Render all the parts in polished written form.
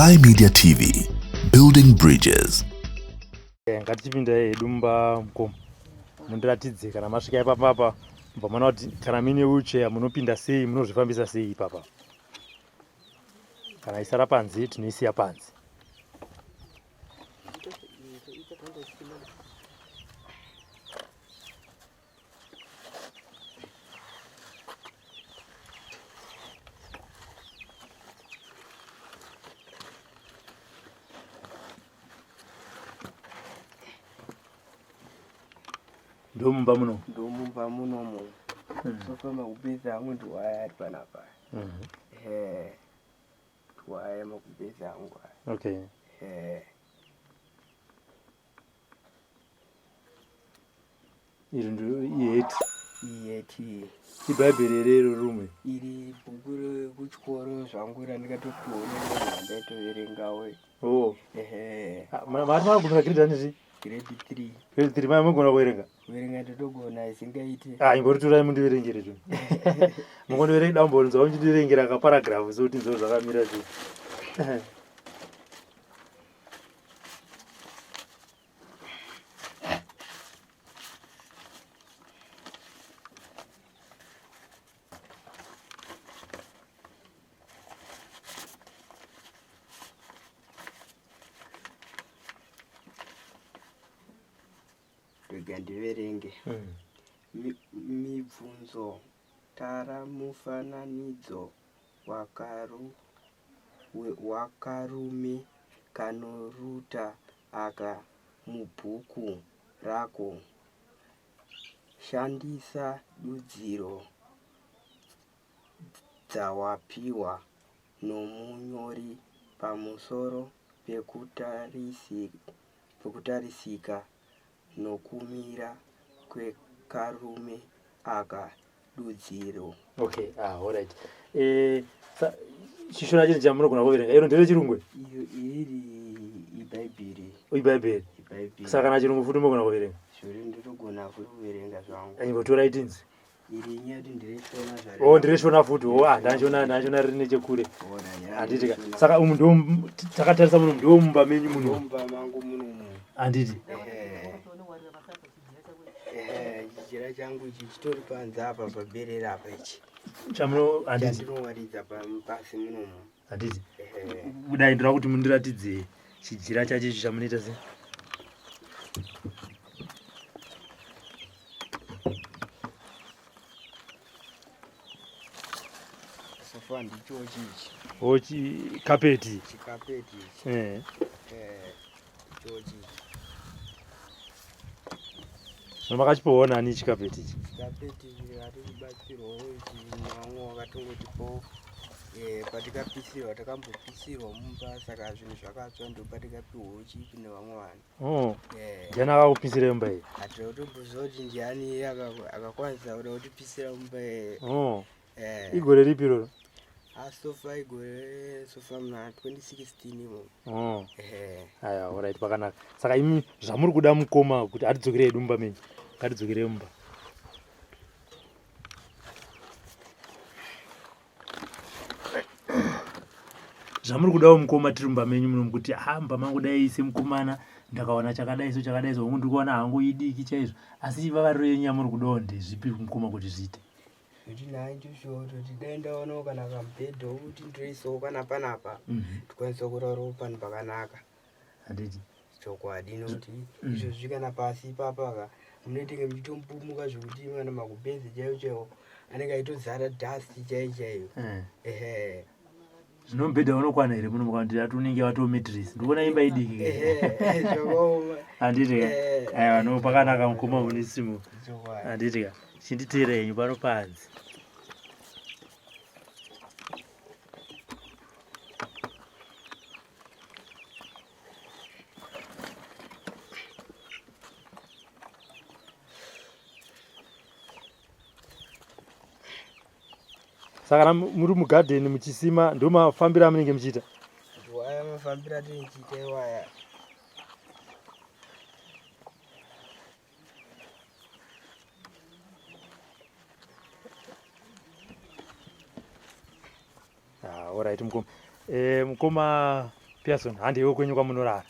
Sly Media TV, building bridges. Ngatipinda edumba mkomo mundiratidze kana masvika ipapa mbamana kuti kana mine wheelchair munopinda sei, munozvifambisa sei ipapa. Kana isara panze tinoisiya panze. Ndomumba muno mo. Sofama kubeza muntu waya panapa. Waya makubeza ngwa. Okay. Irindu yeti. Ibhayibheri rero rumwe. Iri bukuru kuchikoro zvangura ndikatokuona ndaitoverengawe. Oh. Mari magona grade ndiri? Grade 3. Grade 3 magona kuerenga? Kuerenga ndotogona isingaiti. Ingoriturai mundiverengere tu. Mungondiverenga dambonzo undiverengera ka paragraph zoti nzo zvakamira tu. Gandiverenge. Mibvunzo tara mufananidzo wakarume kanoruta aka mubhuku rako. Shandisa dudziro dzawapiwa nomunyori pamusoro pekutarisika nokumira kwekarume aka dudziro. Okay, alright. Chishona chiri chamunogona kuverenga iro ndere chirungwe? Iyo iri ibhayibheri. Ibhayibheri. Saka kana chirungu futi mogona kuverenga? Zviri ndinogona kuverenga zvangu. Ingotora itinzi. Iri nyati ndireshona zvare. Oh, ndireshona futi. Oh, ndachona riri nechekure. Anditi. Saka ndo takatarisa muno ndo mumba menyu muno. Mumba mangu muno. Anditi. Chijira changu ichi chitori panze apa paberera apa ichi. Chamuno anditi. Ndinowaridza pasi muno. Anditi. Kudai ndira kuti mundiratidze chijira chacho chamunoita sei. Sofa ndicho chichi. Ochi carpet. Chikapeti. Chochi. Makachipoona ni chikapeti ichi. Chikapeti ari kubatsirwa ichi mamwe wakatongoti po patikapisirwa takambopisirwa mumba saka zvinhu zvakatsva ndo patikapiwa chipi nevamwe vanhu. Ndiani akakupisira mumba iyi? Hatiri kutomboziva kuti ndiani akakwanisa kuda kutipisira mumba iyi. Igore ripi iroro? Sofa igore sofa muna 2016 imo. Aya, alright, pakanaka. Saka imi zvamuri kuda mukoma kuti atidzokere dumba menyu. Ngatidzokere mumba. Zvamuri kudawo mukoma tiri mumba menyu muno kuti mumba mangu dai semukomana ndakaona chakadai so chakadai so ndiri kuona hangu idiki chaizvo. Asi vavariro yenyu yamuri kudawo ndezvipi mukoma kuti zviite? Kuti nayi ndizvo kuti dai ndaonawo kana kamubhedha wokuti ndiroisawo kana panapa tikwanisa kutaurawo panhu pakanaka. Handiti. Chokwadi nokuti izvozvi kana pasi ipapa munotenge muchitombumuka zvokuti kana makubhedhi chaiwo anenge aitozara dhasti chaiyo. Zvino mubhedha unokwana here muno mukanti atunenge watoo matress. Ndikuona imba idiki. Zvakaoma. Handiti. Aiwa no pakanaka mukoma munisimo. Handiti. Chinditeera henyu pano panze. Saka muri mugarden muchisima ndo mafambira munenge muchiita? Waya mafambira tichiita waya. Alright mukoma. Mukoma Pearson, handiwo kwenyu kwamunorara.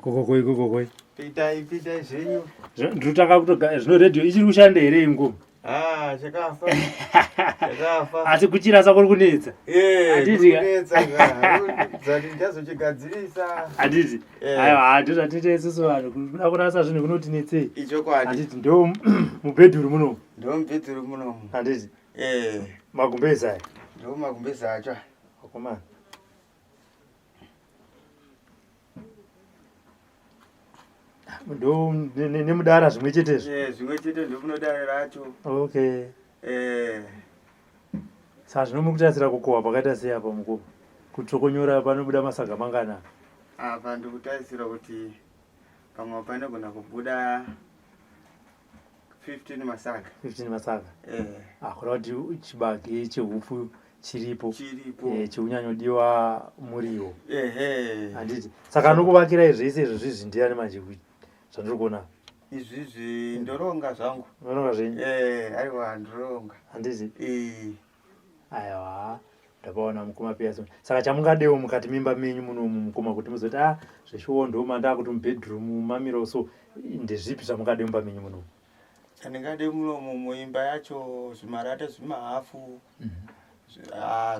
Kokoi. Pitai zvenyu. Ndotaka kutoga zvino radio ichiri kushanda here ingoma. Chakafa. Asi kuchirasa kuri kunetsa. Kunetsa dzati ndazochigadzirisa. Handiti. Aiwa, ndozvatite isusu vanhu kuda kurasa zvinhu kunotinetsei. Ichokwadi. Handiti ndo mubhedhuru muno. Ndo mubhedhuru muno. Handiti. Magumbeza aya. Ndo magumbeza acho. Akomana. Ndo nemudara zvimwe chetezvo. Zvimwe chete ndo munodara racho. Okay. Saka zvino mukutarisira kukohwa pakaita sei apa mukoma? Kutsokonyora panobuda masaga mangana? Apa ndikutarisira kuti pamwe panogona kubuda 15 masaga. 15 masaga. Kureva kuti chibage chehupfu chiripo. Chiunyanyodiwa muriwo. Handiti. Saka nokuvakirai zvese izvo zvizvi ndiani manje zvandiri kuona? Izvizvi ndoronga zvangu. Unoronga zvenyu? Aiwa ndoronga. Handiti? Aiwa, ndapaona mukoma Pearson. Saka chamungadewo mukati mimba menyu munomu mukoma kuti muzoti zveshuwo ndo mandaa kuti mubhedroom mamiro so ndezvipi zvamungade mumba menyu munomu? Chandingade munomu muimba yacho zvimarata zvimahafu.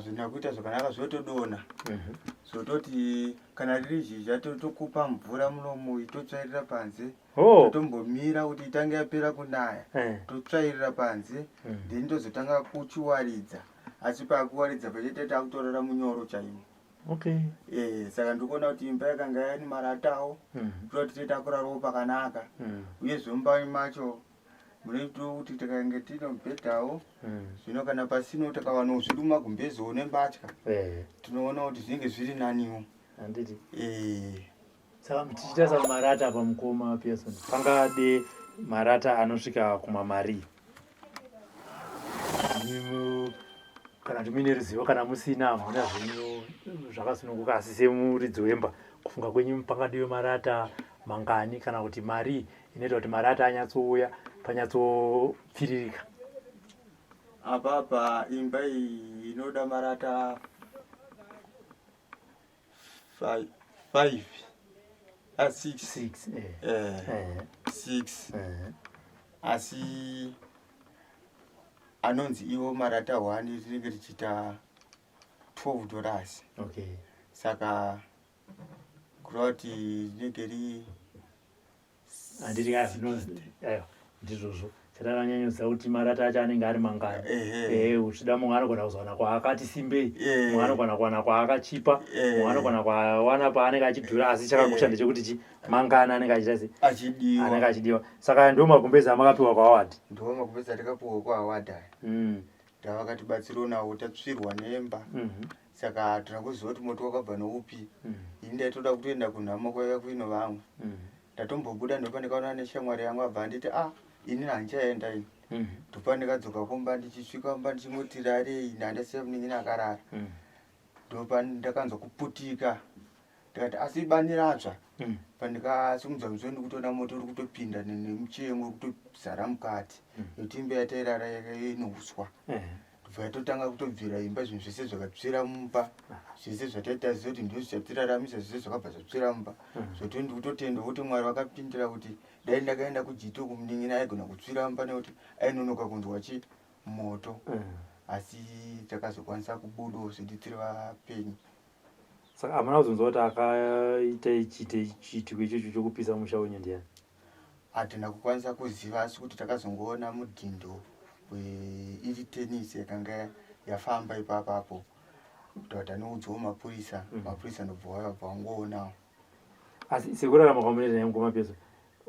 Zvina kuita zvakanaka zvotodona. Zvototi kana riri zhizha totokupa mvura munomu itotsvairira panze. Totombomira kuti itange yapera kunaya. Totsvairira panze. Then tozotanga kuchiwaridza. Asi pakuwaridza pachete takutorera munyoro chaimo. Saka ndikuona kuti imba yakanga yani maratawo. Kuti titakurarawo pakanaka. Uye zvomba macho munoito kuti tikange tino mubhedhawo. Zvino kana pasino takawana zvidu magumbezo nembatya. Tinoona kuti zvinge zviri naniwo. Handiti. Saka tichita marata pamukoma Pearson. Pangade marata anosvika kumamari. Kana kuti muine ruzivo kana musina hamuna zvenyu zvakasununguka asi semuridzi wemba kufunga kwenyu pangadiwe marata mangani kana kuti mari inoita kuti marata anyatsouya panyatsopfiririka? Apa imba iyi inoda marata 5. 6. Asi anonzi iwo marata 1 rinenge richiita $12. Saka kuroti rinenge ri handiti ndizvozvo chataranyanyodza kuti marata acho anenge ari mangani. Uchida mumwe anogona kuzowana kwaakati simbei, mumwe anogona kuwana kwaakachipa, mumwe anogona kuwana paanenge achidhura, asi chakakosha ndechekuti mangani anenge achidiwa. Saka ndo magumbezi amakapiwa kwaawadi? Ndo magumbezi atakapiwa kwaawadi aya. Ndavakatibatsirawo nawo tatsvirwa nemba. Saka tinakuziva kuti moto wakabva noupi. Ini ndaitoda kutoenda kunhamo kwaiva kuino vamwe. Ndatombobuda ndopa ndikaona neshamwari yangu abva nditi ini handichaenda ini. Ndopa ndikadzoka kumba ndichisvika kumba ndichingoti rarei ndandasiya munin'ina akarara. Ndopa ndakanzwa kuputika. Ndikati asi bani ratsva. Pandikasimudza musoro ndikutoona moto uri kutopinda nemuchengu uri kutozara mukati. Nokuti imba yatairara inouswa. Ndobva yatotanga kutobvira imba zvinhu zvese zvakapfira mumba. Zvese zvataita ziva kuti ndizvo zvatiraramisa zvese zvakabva zvapfira mumba. Zvoti ndikutotenda kuti Mwari wakapindira kuti dai ndakaenda kujito kumunin'ina aigona kupfira mumba nekuti ainonoka kunzwa moto. Asi takazokwanisa kubudawo zvedu tiri vapenyu. Saka hamuna kuzonzwa kuti akaita chiitiko ichocho chokupisa musha wenyu ndiani? Hatina kukwanisa kuziva asi kuti takazongoona mudhindo iri tenisi yakanga yafamba ipapapo kuti anoudzawo mapurisa ndobva vabva vangoona. Asi sekurarama kwamunoita naye mukomapesa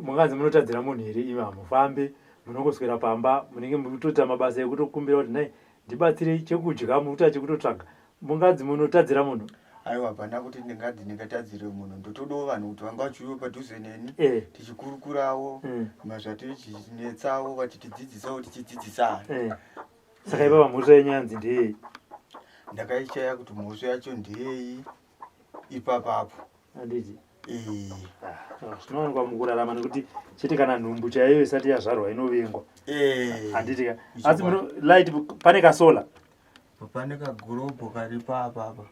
mungazi munotadzira munhu here ive hamufambe munongoswera pamba munenge mutoita mabasa ekutokumbira kuti nai ndibatsire chekudya muta chekutotsvaga mungazi munotadzira munhu. Aiwa pana kuti ndingatadzire munhu ndotodawo vanhu kuti vanga vachiuya padhuze neni tichikurukurawo mazvatichinetsawo vachitidzidzisawo tichidzidzisana. Saka ipapa mhosva yenyanzi ndeyei? Ndakaichaya kuti mhosva yacho ndeyei ipapapo. Handiti zvinowanikwa mukurarama nekuti chete kana nhumbu chaiyo isati yazvarwa inovengwa. Handiti ka asi light pane kasola pane kagurobho kari papapa.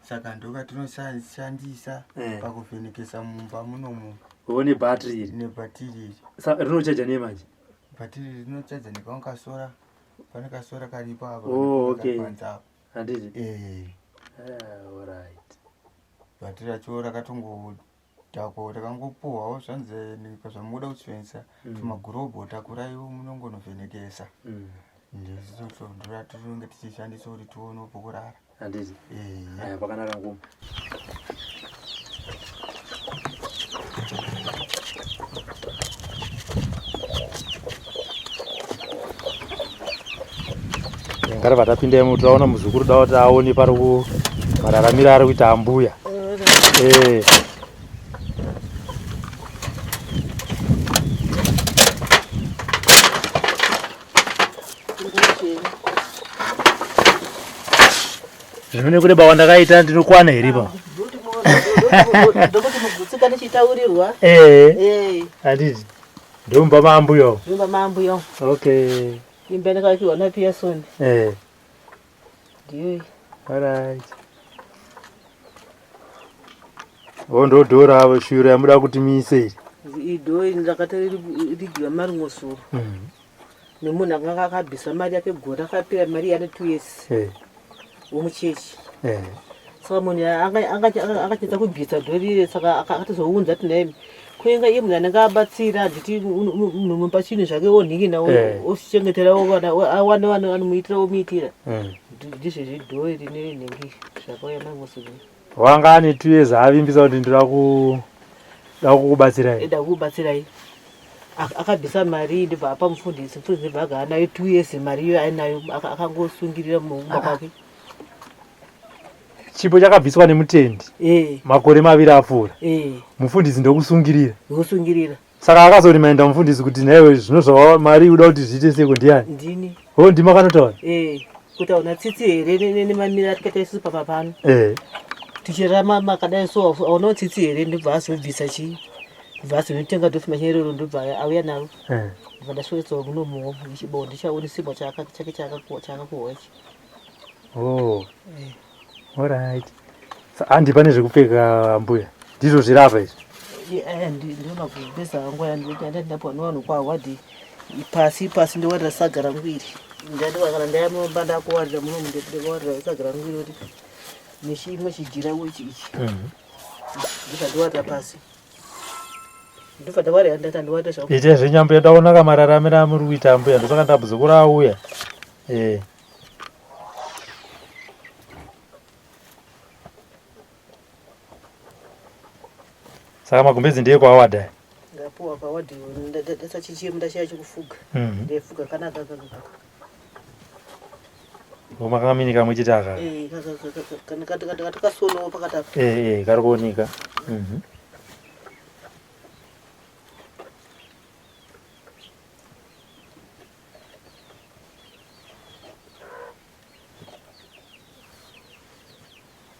Saka ndokatinoshandisa pakuvhenekesa mumba munomu. One battery iri nebhatiri rinochaja nemanje. Bhatiri rinochaja nekakasora. Pane kasora kari papa. Okay. Handiti alright. Bhatiri racho takangopuhwawo zvanzi zvamuda kushandisa tumagurobho takuraiwo munongonovhenekesa. Ndotinenge tichishandisa kuti tione pokurara. Handiti pakanaka ngoma. Ngari vatapindemo taona muzukuru dawo kuti aone pari mararamiro ari kuita ambuya. Zvimene kureba wandakaita ndinokwana here pa. Ndokuti mugutsikana chitaurirwa. Handiti ndomba maambuyo. Ndomba maambuyo. Okay. Imba ndakakiwa na Pearson. Ndiyo. Alright. Ndodhora avo shura yamuda kuti miise. Idoi ndakatorigiwa mari ngosoro. Nemunhu akanga akabvisa mari yake gora akapera mari yana 2 years. Womuchechi. Saka munhu angachita kubvisa dhori saka akatozounza kuti naye kuenga iye munhu anenge abatsira anditi munhu mupa chinhu zvake onhiki nawo osichengeterawo awana anomuitirawo muitira. Ndizvo zvidhori rine nhengi zvakauya mangosoro. Wanga ane 2 years avimbisa kuti ndoda kukubatsirai. Eda kukubatsirai. Akabvisa mari ndibva apa mufundisi ndibva aganayo 2 years mari iyo ainayo akangosungirira mumba kwake. Chipo chakabviswa nemutendi. Makore 2 apfuura. Mufundisi ndokusungirira. Saka akazoti maenda mufundisi kuti naiwe zvinozva mari uda kuti zviite seko ndiani? Ndini. Ndima kanotaura. Kuti auna tsitsi here nemanira atikaita isusu papa pano. Tichirama makadai so auna tsitsi here ndibva azobvisa chii. Ndibva azotenga dofi machero ndibva auya naro. Ndibva ndaswedzawo munomuwo ndichibondi chaone sipo chake chakakuwa ichi. Alright. Andi pane zvekupfeka mbuya. Ndizvo zvirapa izvi. Ndinoona kupesa nguva yandapo vanhu kwahwadhi pasi ndowarira sagara ngwiri. Ndandikana ndayamomba ndakuwarira muno ndikuwarira sagara ngwiri kuti nechimwe chijira ichi. Ndikatowarira pasi. Ndobva ndawarira ndandowarira zvapo. Ite zvenyambo ndaona kamararamira muri kuita mbuya ndosaka ndabvuzukura auya. Saka magumbezi ndiye kwawadha. Ndapuwa kwawadhi ndasachichira ndashaya chikufuga. Ndefuga kanaka. Makamini kamwe chitaka. Kana kasolo pakata. Kari kuoneka.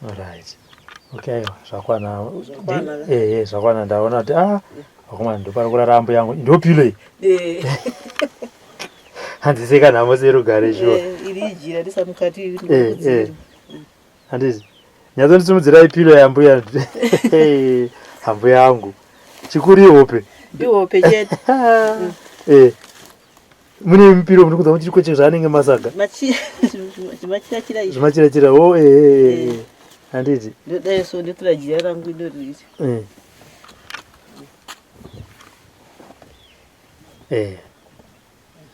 Alright. Okay, zvakwana. Zvakwana ndaona kuti vakoma ndopari kurara ambo yangu. Ndopilo iyi. Handiseka nhamo serugare shuwa. Iri jira ndisamukati. Handisi. Nyatsondisimudzirai pilo yambuya. Hambo yangu. Chikuru ihope. Ihope chete. Mune mpiro muri kuda kuti chikweche zvanenge masaga. Zvimachira izvo. Zvimachira. Handiti. Ndodai so ndotora jira rangu ndoriri.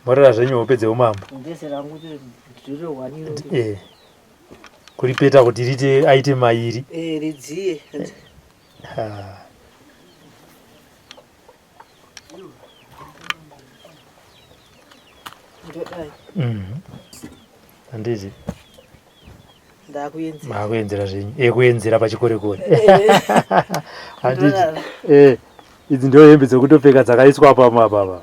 Morera zvenyu upedze umambo. Ndese rangu ndiro waniro. Kuripeta kuti rite aite mairi. Ridziye. Handiti. Ndakuenzera. Makuenzera zvenyu. Kuenzera pachikorekore. Handiti. Idzi ndio hembe dzekutopfeka dzakaiswa pamapa.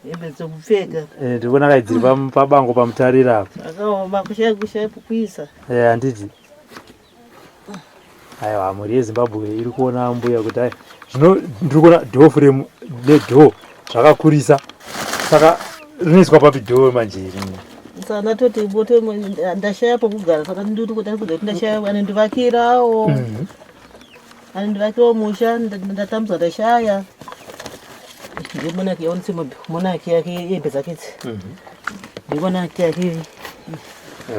Hembe dzekupfeka. Ndikuona kai dziri pabango pamutarira apa. Akaoma kushaya kuisa. Handiti. Aiwa, mhuri yeZimbabwe iri kuona mbuya kuti hai zvino ndiri kuona door frame nedhoo zvakakurisa. Saka rinoiswa papi dhoo manje iri. Sana toti bote ndashaya pokugara saka ndiri kuti ndashaya anondivakirawo. Anondivakirawo musha ndatambudzwa ndashaya. Ndibona ke onse mona ke yake hembe dzake idzi. Ndibona ke yake.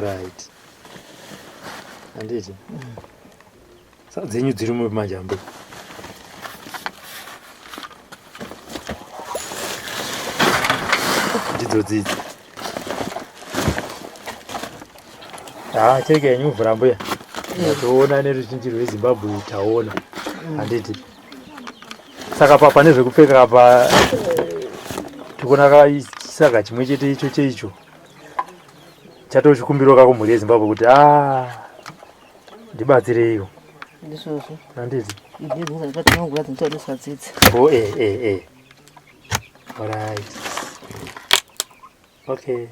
Right. Handiti. Saka dzenyu dziri mumajambo. Ndidzo dzidzi. Cheke yenyu mvura mbuya. Ndatoona neruzhinji rweZimbabwe taona. Handiti. Saka papa nezvekupfeka apa tikuona kaisaka chimwe chete icho chatochikumbiro kako mhuri yeZimbabwe kuti ndibatsireiwo. Ndisvozvo. Handiti. Ndizvo zvakatinogura dzinotaurisa dzidzi. Alright. Okay.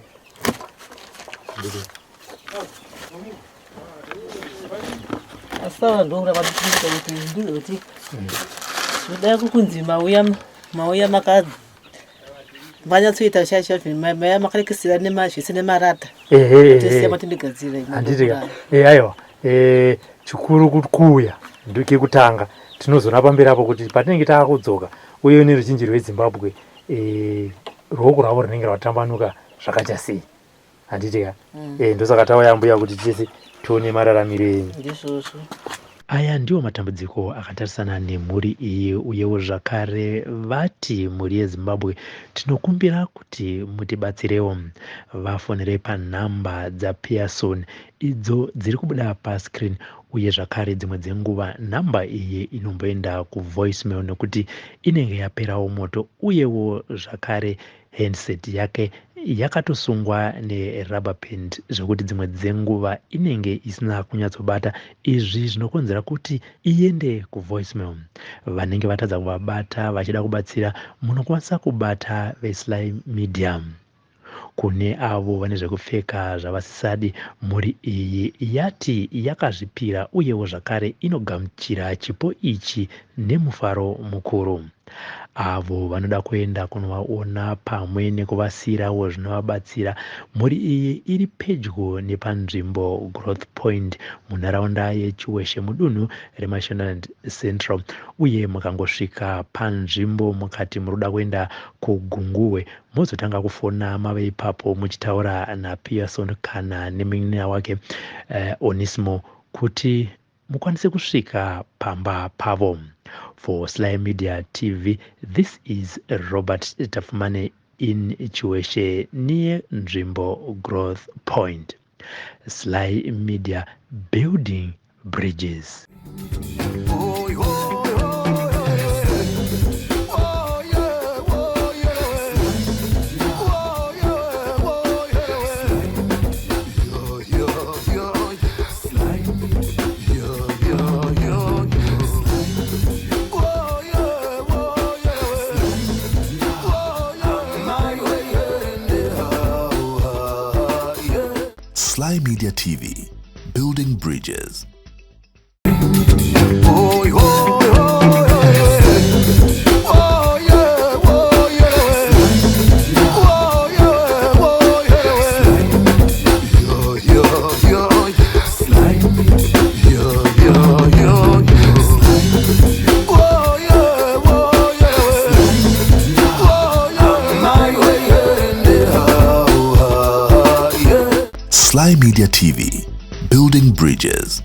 Ndidi. Asawa ndora vanotita kuti ndizoti. Zvida kukunzi mauya makadzi. Vanyatsoita shasha maya makarekesera nemazvese nemarata. Tese matindigadzira. Handiti. Aiwa. Chikuru kukuya ndoke kutanga tinozona pamberi apo kuti patinenge taakudzoka uye neruzhinji rweZimbabwe ruoko rwavo runenge rwatambanuka zvakaita sei. Handiti ka. Ndosaka tauya mbuya kuti tese tione mararamiro enyu. Ndizvozvo. Aya ndiwo matambudziko akatarisana nemhuri iyi uyewo zvakare vati mhuri yeZimbabwe tinokumbira kuti mutibatsirewo. Vafonere panhamba dzaPearson idzo dziri kubuda pascreen uye zvakare dzimwe dzenguva nhamba iyi inomboenda kuvoicemail nekuti inenge yaperawo moto uyewo zvakare handset yake yakatosungwa nerubber band zvekuti dzimwe dzenguva inenge isina kunyatsobata. Izvi zvinokonzera kuti iende kuvoicemail. Vanenge vatadza kuvabata vachida kubatsira munokwanisa kubata veSly Media. Kune avo vane zvekupfeka zvavasisadi, mhuri iyi yati yakazvipira uyewo zvakare inogamuchira chipo ichi nemufaro mukuru. Avo vanoda kuenda kunovaona pamwe nekuvasirawo zvinovabatsira, mhuri iyi iri pedyo nepanzvimbo Growth Point munharaunda yeChiweshe mudunhu reMashonaland Central, uye mukangosvika panzvimbo mukati muruda kuenda kuGunguwe mozotanga kufona mave ipapo muchitaura naPearson kana nemunin'ina wake Onisimo kuti mukwanise kusvika pamba pavo. For Sly Media TV, this is Robert Tafumane in Chiweshe near Nzvimbo Growth Point. Sly Media, building bridges. Sly Media TV, building bridges. Sly Media TV, building bridges.